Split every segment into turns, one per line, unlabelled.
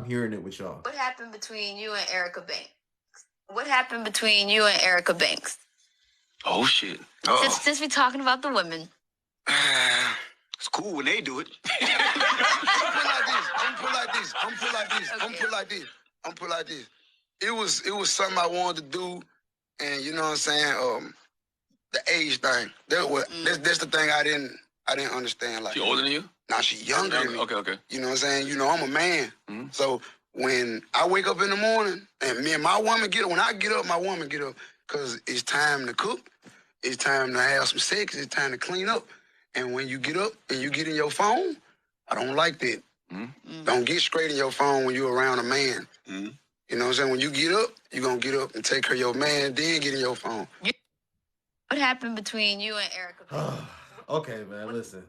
hearing it with y'all.
What happened between you and Erica Banks? What happened between you and Erica Banks?
Oh, shit.
Since we're talking about the women.
It's cool when they do it. I'm put like this. It was something I wanted to do, and you know what I'm saying? The age thing. That's the thing I didn't understand. Like,
she older than you?
Nah, she younger than me.
Okay.
You know what I'm saying? You know, I'm a man. So when I wake up in the morning, and me and my woman get up, when I get up, my woman get up, because it's time to cook, it's time to have some sex, it's time to clean up. And when you get up and you get in your phone, I don't like that. Don't get straight in your phone when you're around a man. You know what I'm saying? When you get up, you're going to get up and take care of your man, then get in your phone.
What happened between you and Erica Banks?
Okay, man, listen.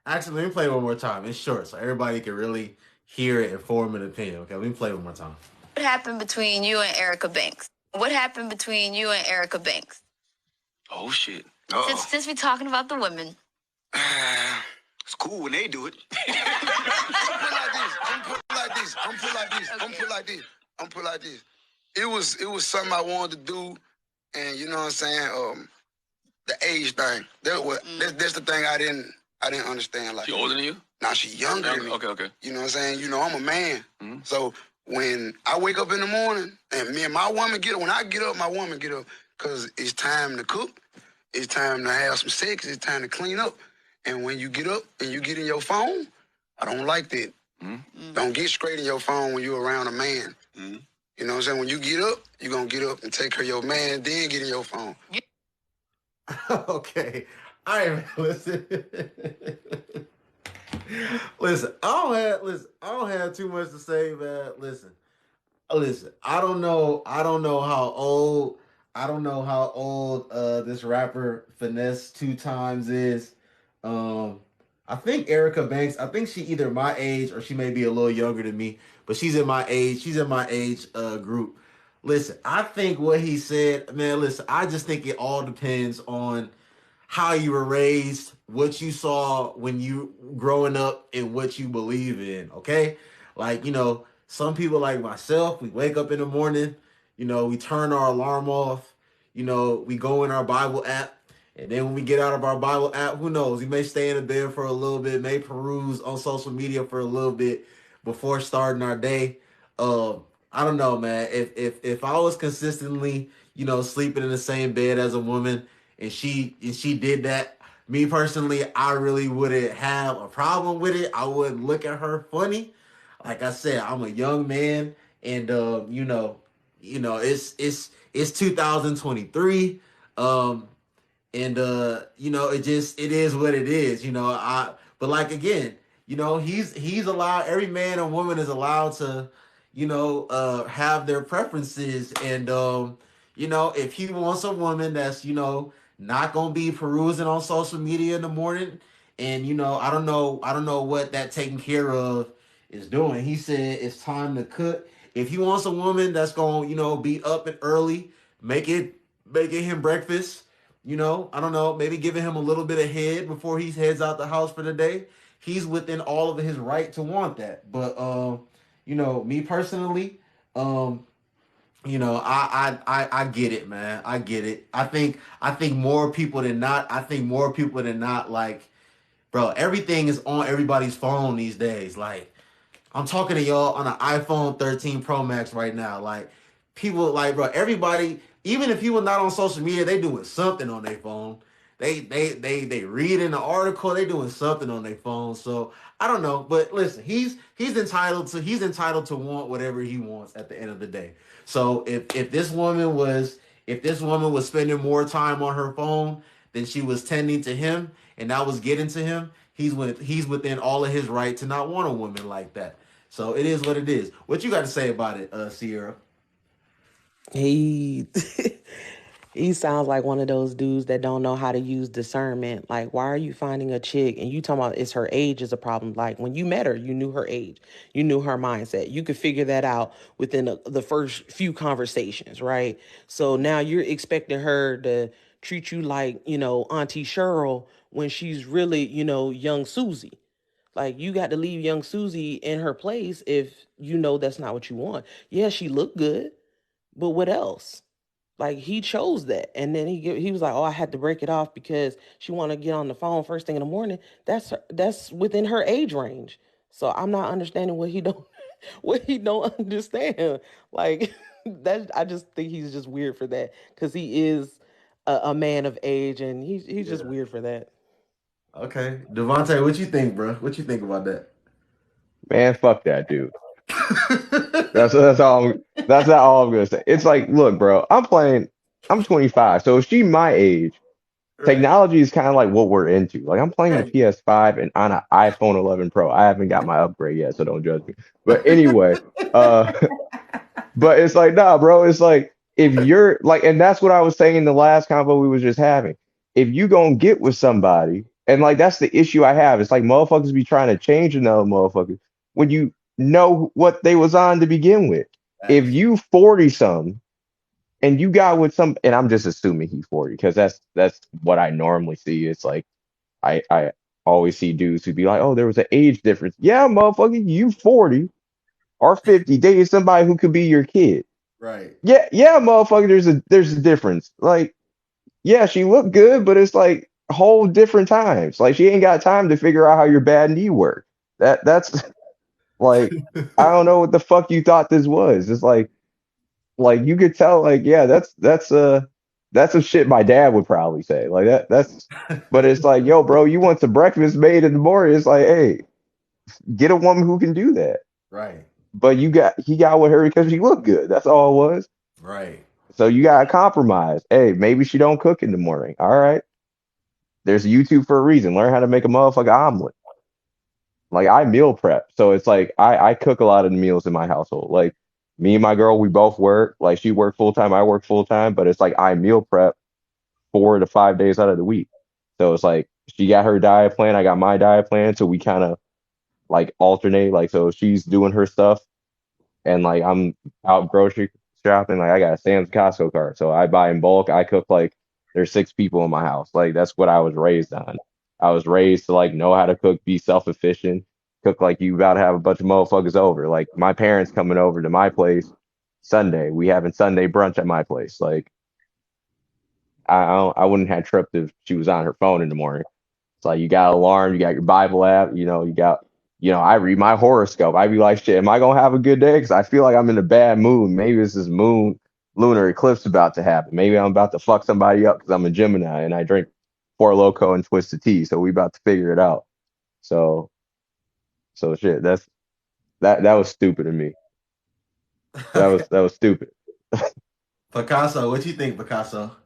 Actually, let me play it one more time. It's short, so everybody can really hear it and form an opinion. Okay, let me play it one more time.
What happened between you and Erica Banks? What happened between you and Erica Banks?
Oh, shit.
Since we're talking about the women.
It's cool when they do it. I'm put like this. It was something I wanted to do, and you know what I'm saying? The age thing. That's the thing I didn't understand. Like,
she older than you?
Nah, she younger than me.
Okay.
You know what I'm saying? You know, I'm a man. So when I wake up in the morning, and me and my woman get up, when I get up, my woman get up, because it's time to cook, it's time to have some sex, it's time to clean up. And when you get up and you get in your phone, I don't like that. Don't get straight in your phone when you're around a man. You know what I'm saying? When you get up, you're going to get up and take care of your man, then get in your phone.
Okay. All right, listen. Listen, I don't have too much to say, man. Listen. I don't know how old this rapper Finesse 2 Times is. I think Erica Banks, I think she either my age or she may be a little younger than me, but she's in my age group. Listen, I think what he said, man, listen, I just think it all depends on how you were raised, what you saw when you growing up, and what you believe in, okay? Like, you know, some people like myself, we wake up in the morning, you know, we turn our alarm off, you know, we go in our Bible app, and then when we get out of our Bible app, who knows? We may stay in the bed for a little bit, may peruse on social media for a little bit before starting our day. I don't know, man. If I was consistently, you know, sleeping in the same bed as a woman, and she did that, me personally, I really wouldn't have a problem with it. I wouldn't look at her funny. Like I said, I'm a young man, and you know, it's 2023. And you know, it is what it is, you know. But like again, you know, he's allowed, every man and woman is allowed to, you know, have their preferences. And you know, if he wants a woman that's, you know, not gonna be perusing on social media in the morning, and you know, I don't know what that taking care of is doing. He said it's time to cook. If he wants a woman that's gonna, you know, be up and early, making him breakfast, you know, I don't know, maybe giving him a little bit of head before he heads out the house for the day, he's within all of his right to want that. But you know, me personally, you know, I get it, man. I get it. I think more people than not, like, bro, everything is on everybody's phone these days. Like, I'm talking to y'all on an iPhone 13 Pro Max right now. Like, people, like, bro, everybody, even if people not on social media, they doing something on their phone. They reading the article, they doing something on their phone. So I don't know, but listen, he's entitled to want whatever he wants at the end of the day. So if this woman was spending more time on her phone than she was tending to him, and that was getting to him, he's within all of his right to not want a woman like that. So it is what it is. What you got to say about it, Sierra?
He he sounds like one of those dudes that don't know how to use discernment. Like, why are you finding a chick and you talking about it's her age is a problem? Like, when you met her, you knew her age, you knew her mindset. You could figure that out within the first few conversations, right? So now you're expecting her to treat you like, you know, Auntie Cheryl when she's really, you know, young Susie. Like, you got to leave young Susie in her place if you know that's not what you want. Yeah, she looked good, but what else? Like, he chose that, and then he was like, "Oh, I had to break it off because she want to get on the phone first thing in the morning." That's within her age range. So I'm not understanding what he don't what he don't understand. Like, that I just think he's just weird for that because he is a man of age, and he's just
Yeah.
weird for that.
Okay. Devontae, what you think, bro? What you think about that?
Man, fuck that dude. That's not all I'm gonna say. It's like, look, bro, I'm 25, so if she my age,
Right.
technology is kind of like what we're into. Like I'm playing the
Right.
PS5 and on an iPhone 11 Pro. I haven't got my upgrade yet, so don't judge me. But anyway, uh, but it's like, nah, bro. It's like if you're like, and that's what I was saying in the last convo we was just having. If you gonna get with somebody, and like that's the issue I have. It's like motherfuckers be trying to change another motherfucker when you know what they was on to begin with. If
Facts.
you 40 something and you got with some, and I'm just assuming he's 40 because that's what I normally see. It's like I always see dudes who be like, oh, there was an age difference. Yeah, motherfucker, you 40 or 50 dating somebody who could be your kid.
Right.
Yeah, motherfucker, there's a difference. Like, yeah, she looked good, but it's like whole different times. Like she ain't got time to figure out how your bad knee worked. That's like I don't know what the fuck you thought this was. It's like you could tell, like, yeah, that's some shit my dad would probably say. Like that's but it's like, yo, bro, you want some breakfast made in the morning. It's like, hey, get a woman who can do that.
Right.
But he got with her because she looked good. That's all it was.
Right.
So you gotta compromise. Hey, maybe she don't cook in the morning. All right. There's YouTube for a reason. Learn how to make a motherfucking omelet. Like I meal prep. So it's like I cook a lot of the meals in my household. Like me and my girl, we both work. Like she worked full time, I work full time, but it's like I meal prep 4 to 5 days out of the week. So it's like she got her diet plan, I got my diet plan. So we kind of like alternate. Like so she's doing her stuff and like I'm out grocery shopping. Like I got a Sam's Costco card, so I buy in bulk. I cook like there's 6 people in my house. Like that's what I was raised on. I was raised to like know how to cook, be self-efficient, cook like you about to have a bunch of motherfuckers over. Like my parents coming over to my place Sunday. We having Sunday brunch at my place. Like I wouldn't have tripped if she was on her phone in the morning. It's like you got alarm, you got your Bible app, you got, I read my horoscope. I be like, shit, am I gonna have a good day? Because I feel like I'm in a bad mood. Maybe it's this lunar eclipse about to happen. Maybe I'm about to fuck somebody up because I'm a Gemini and I drink Four Loco and Twisted Tea. So we about to figure it out. So shit, that was stupid of me. That was stupid.
Picasso, what you think, Picasso?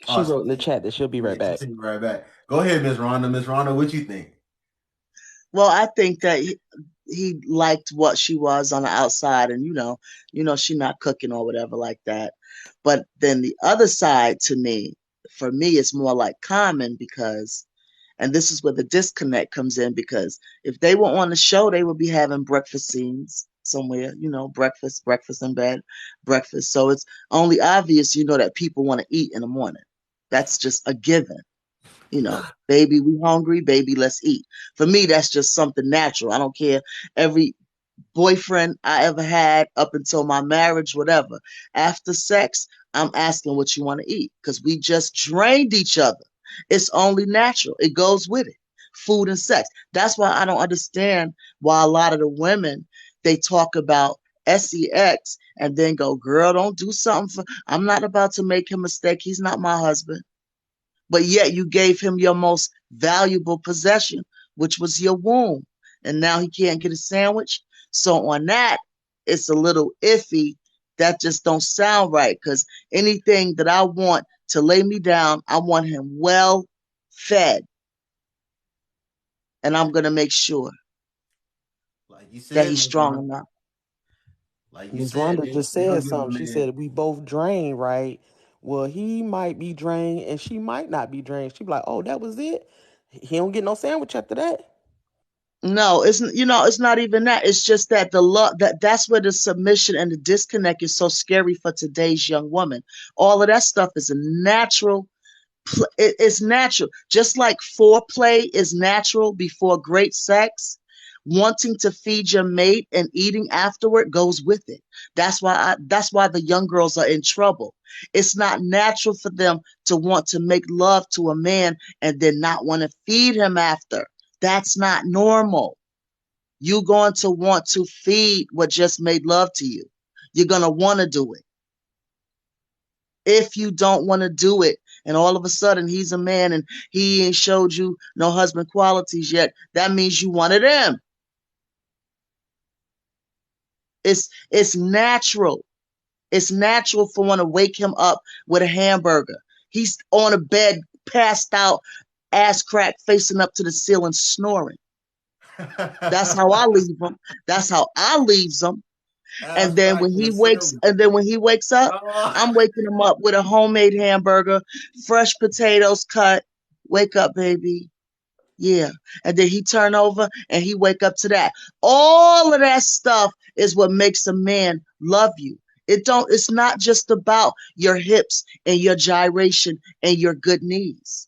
She
Oh,
wrote in the chat that she'll be right
yeah,
back.
she'll be right back. Go ahead, Miss Rhonda. Miss Rhonda, what you think?
Well, I think that he liked what she was on the outside, and she not cooking or whatever like that. But then the other side to me, for me, it's more like Common because, and this is where the disconnect comes in because if they were on the show, they would be having breakfast scenes somewhere, breakfast in bed, breakfast. So it's only obvious, that people want to eat in the morning. That's just a given. Baby, we hungry, baby, let's eat. For me, that's just something natural. I don't care. Every boyfriend I ever had up until my marriage, whatever, after sex, I'm asking what you want to eat because we just drained each other. It's only natural. It goes with it. Food and sex. That's why I don't understand why a lot of the women they talk about sex and then go, girl, don't do something for. I'm not about to make him a mistake. He's not my husband, but yet you gave him your most valuable possession, which was your womb. And now he can't get a sandwich. So on that, it's a little iffy. That just don't sound right because anything that I want to lay me down, I want him well fed. And I'm going to make sure
Like you
that
said,
he's
Miss
strong
Rhonda.
enough.
Like you
Ms.
said,
Rhonda
man,
just
we don't
said
give a
something. She
man.
said we both drained, right? Well, he might be drained and she might not be drained. She be like, oh, that was it? He don't get no sandwich after that.
No, it's not even that. It's just that the love that's where the submission and the disconnect is so scary for today's young woman. All of that stuff is a natural It's natural. Just like foreplay is natural before great sex, wanting to feed your mate and eating afterward goes with it. That's why the young girls are in trouble. It's not natural for them to want to make love to a man and then not want to feed him after. That's not normal. You're going to want to feed what just made love to you. You're going to want to do it. If you don't want to do it, and all of a sudden he's a man and he ain't showed you no husband qualities yet, that means you wanted him. It's natural. It's natural for one to wake him up with a hamburger. He's on a bed, passed out, ass cracked, facing up to the ceiling, snoring. That's how I leave him. That's how I leaves him. And then when he wakes up, I'm waking him up with a homemade hamburger, fresh potatoes cut. Wake up, baby. Yeah. And then he turn over and he wake up to that. All of that stuff is what makes a man love you. It's not just about your hips and your gyration and your good knees.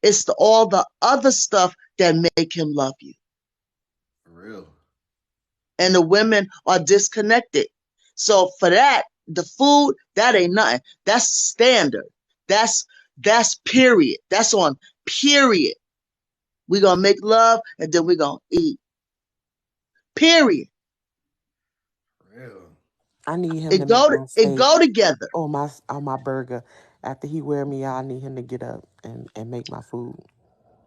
It's all the other stuff that make him love you.
For real.
And the women are disconnected. So for that, the food, that ain't nothing. That's standard. That's period. That's on period. We're gonna make love and then we're gonna eat. Period.
For real.
I need him
It
to
go
make my
it
steak
go together.
on my burger. After he wear me out, I need him to get up and make my food.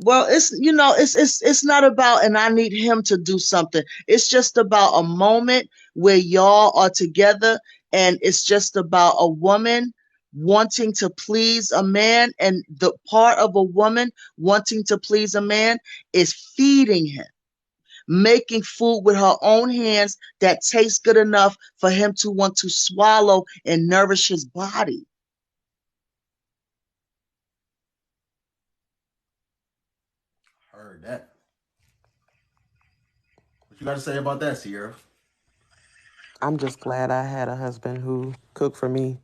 Well, it's not about, and I need him to do something. It's just about a moment where y'all are together, and it's just about a woman wanting to please a man, and the part of a woman wanting to please a man is feeding him, making food with her own hands that tastes good enough for him to want to swallow and nourish his body.
Heard that. What you got to say about that, Sierra?
I'm just glad I had a husband who cooked for me.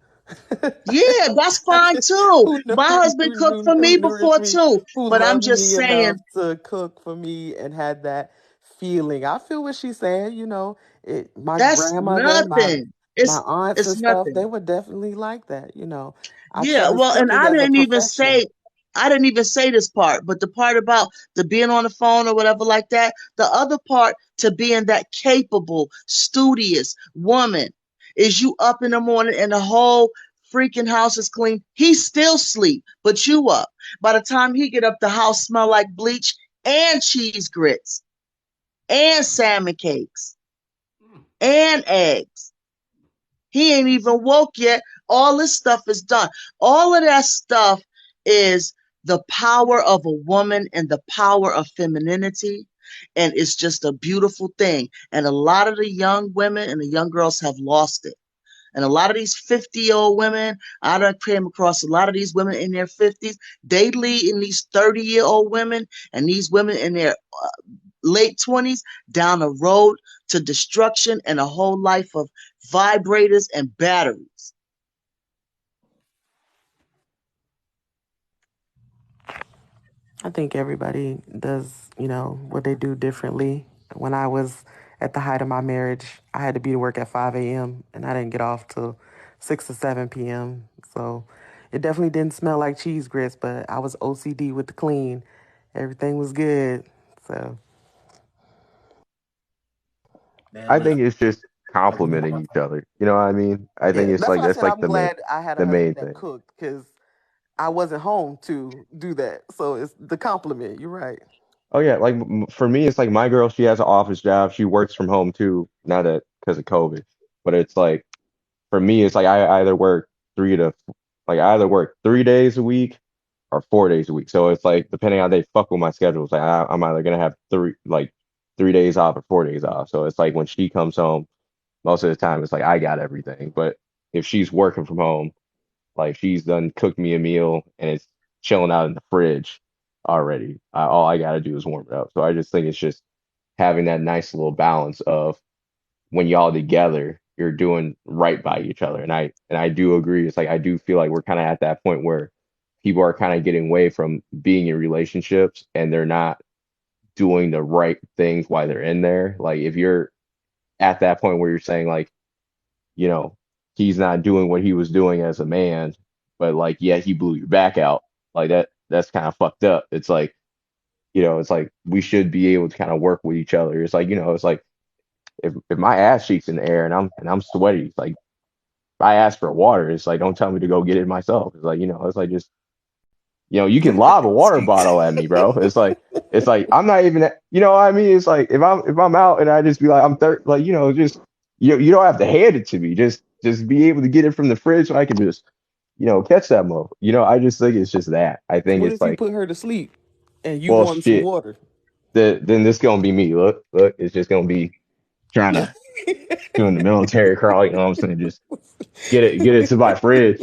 Yeah, that's fine too. My husband cooked for
Who
me
nourished
before
me,
too.
who
But I'm
loved
just
me enough
saying,
to cook for me and had that feeling. I feel what she's saying, my
that's
grandmother,
nothing.
my aunts
It's
and stuff, they
nothing.
were definitely like that. I
Yeah,
chose
well, and
cooking as a profession.
I didn't even say this part, but the part about the being on the phone or whatever like that, the other part to being that capable, studious woman is you up in the morning and the whole freaking house is clean. He still sleep, but you up. By the time he get up, the house smell like bleach and cheese grits and salmon cakes and eggs. He ain't even woke yet. All this stuff is done. All of that stuff is the power of a woman and the power of femininity. And it's just a beautiful thing. And a lot of the young women and the young girls have lost it. And a lot of these 50-year-old women, I done came across a lot of these women in their 50s. They lead in these 30-year-old women and these women in their late 20s down a road to destruction and a whole life of vibrators and batteries.
I think everybody does, what they do differently. When I was at the height of my marriage, I had to be to work at 5 a.m. and I didn't get off till 6 or 7 p.m. So it definitely didn't smell like cheese grits, but I was OCD with the clean. Everything was good. So
Man,
I think
listen.
it's just
Oh, go ahead.
complimenting each other. You know what I mean? I think
yeah,
it's
that's
like
why I
that's
said
like
I'm glad I had a
the main
husband that
thing.
cooked because I wasn't home to do that. So it's the compliment. You're right.
Oh yeah, like for me, it's like my girl. She has an office job. She works from home too. Now that because of COVID, but it's like for me, it's like I either work three to like I either work 3 days a week or 4 days a week. So it's like depending on how they fuck with my schedule, it's like I'm either gonna have 3 days off or 4 days off. So it's like when she comes home, most of the time it's like I got everything. But if she's working from home, like she's done cooked me a meal and it's chilling out in the fridge already. All I gotta do is warm it up. So I just think it's just having that nice little balance of when y'all together, you're doing right by each other. And I do agree. It's like I do feel like we're kind of at that point where people are kind of getting away from being in relationships and they're not doing the right things while they're in there. Like if you're at that point where you're saying like, you know, he's not doing what he was doing as a man, but like, yeah, he blew your back out. Like that's kind of fucked up. It's like, it's like we should be able to kind of work with each other. It's like, it's like if my ass cheeks in the air and I'm sweaty, it's like if I ask for water, it's like don't tell me to go get it myself. It's like, it's like just you can lob a water bottle at me, bro. It's like I'm not even what I mean? It's like if I'm out and I just be like I'm thirsty, like just you don't have to hand it to me. Just be able to get it from the fridge so I can just catch that mo. I just think it's just that. I think
What
it's
if you
like,
put her to sleep and you
well,
want some
shit.
water?
Then this gonna be me. Look, it's just gonna be trying to doing the military crawl. You know what I'm saying? Just get it to my fridge.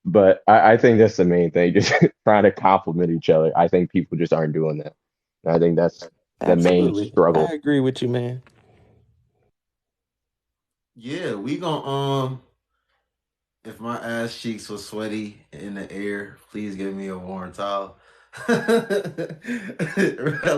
But I think that's the main thing. Just trying to compliment each other. I think people just aren't doing that. And I think that's the main
Absolutely. I
struggle.
agree with you, man.
Yeah, we gonna if my ass cheeks was sweaty in the air, please give me a warm towel. Let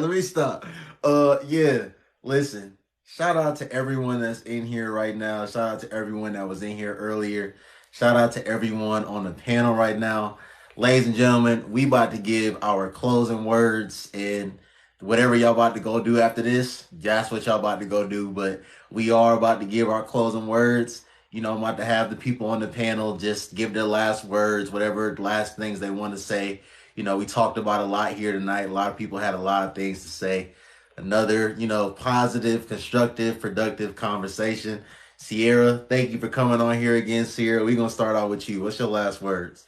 me stop. Yeah, listen. Shout out to everyone that's in here right now. Shout out to everyone that was in here earlier. Shout out to everyone on the panel right now. Ladies and gentlemen, we about to give our closing words, and whatever y'all about to go do after this, that's what y'all about to go do. But we are about to give our closing words. I'm about to have the people on the panel just give their last words, whatever last things they want to say. We talked about a lot here tonight. A lot of people had a lot of things to say. Another, positive, constructive, productive conversation. Sierra, thank you for coming on here again, Sierra. We're going to start out with you. What's your last words?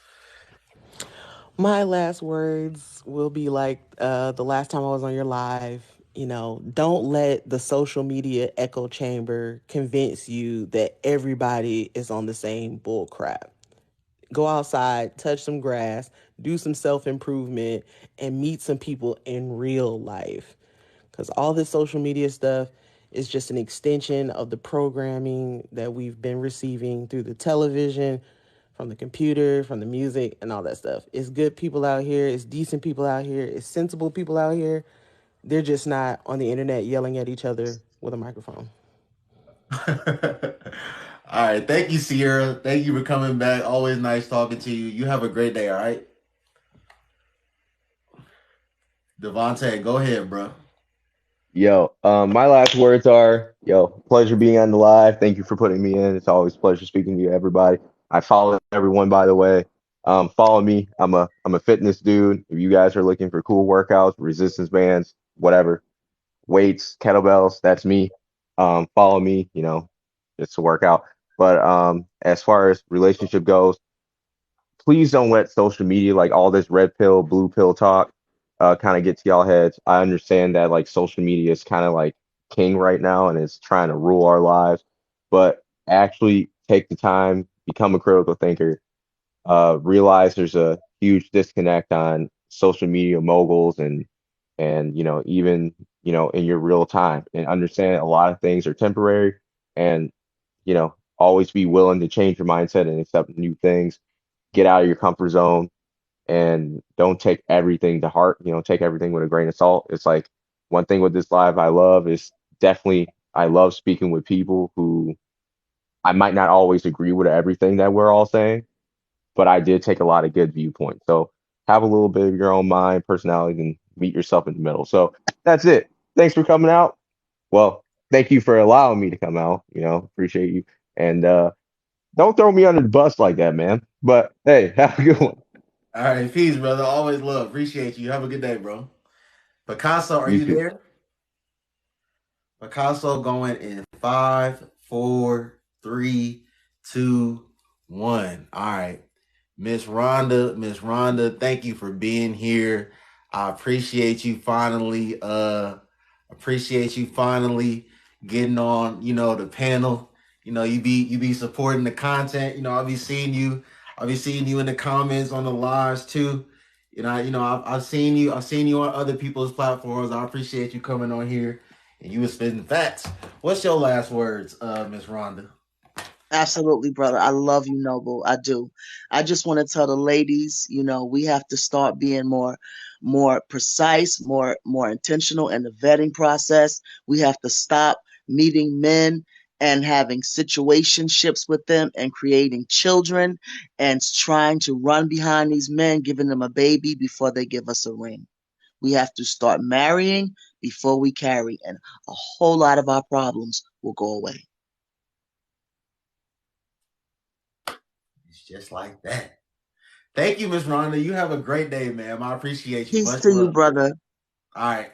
My last words will be like the last time I was on your live. Don't let the social media echo chamber convince you that everybody is on the same bull crap. Go outside, touch some grass, do some self improvement, and meet some people in real life. Because all this social media stuff is just an extension of the programming that we've been receiving through the television, from the computer, from the music, and all that stuff. It's good people out here, it's decent people out here, it's sensible people out here. They're just not on the internet yelling at each other with a microphone.
All right. Thank you, Sierra. Thank you for coming back. Always nice talking to you. You have a great day, all right? Devontae, go ahead, bro.
Yo, my last words are, pleasure being on the live. Thank you for putting me in. It's always a pleasure speaking to you, everybody. I follow everyone, by the way. Follow me. I'm a fitness dude. If you guys are looking for cool workouts, resistance bands, whatever, weights, kettlebells, that's me. Follow me, just to work out. But as far as relationship goes, please don't let social media, like all this red pill, blue pill talk, kind of get to y'all heads. I understand that like social media is kind of like king right now and it's trying to rule our lives, but actually take the time, become a critical thinker, realize there's a huge disconnect on social media moguls and even in your real time, and understand a lot of things are temporary, and always be willing to change your mindset and accept new things, get out of your comfort zone, and don't take everything to heart. Take everything with a grain of salt. It's like one thing with this live I love is definitely I love speaking with people who I might not always agree with everything that we're all saying, but I did take a lot of good viewpoints. So have a little bit of your own mind, personality, and meet yourself in the middle. So that's it. Thanks for coming out. Well, thank you for allowing me to come out. Appreciate you. And don't throw me under the bus like that, man. But hey, have a good one.
All right. Peace, brother. Always love. Appreciate you. Have a good day, bro. Picasso, are
You
you
too.
there? Picasso going in 5, 4, 3, 2, 1. All right. Miss Rhonda, thank you for being here. I appreciate you finally getting on, the panel. You be supporting the content. I'll be seeing you in the comments on the lives too. I've seen you on other people's platforms. I appreciate you coming on here and you were spitting facts. What's your last words, Miss Rhonda?
Absolutely, brother. I love you, Noble. I do. I just want to tell the ladies, we have to start being more precise, more intentional in the vetting process. We have to stop meeting men and having situationships with them and creating children and trying to run behind these men, giving them a baby before they give us a ring. We have to start marrying before we carry, and a whole lot of our problems will go away.
It's just like that. Thank you, Miss Rhonda. You have a great day, ma'am. I appreciate you.
Peace
Much
to you,
love.
brother.
All right.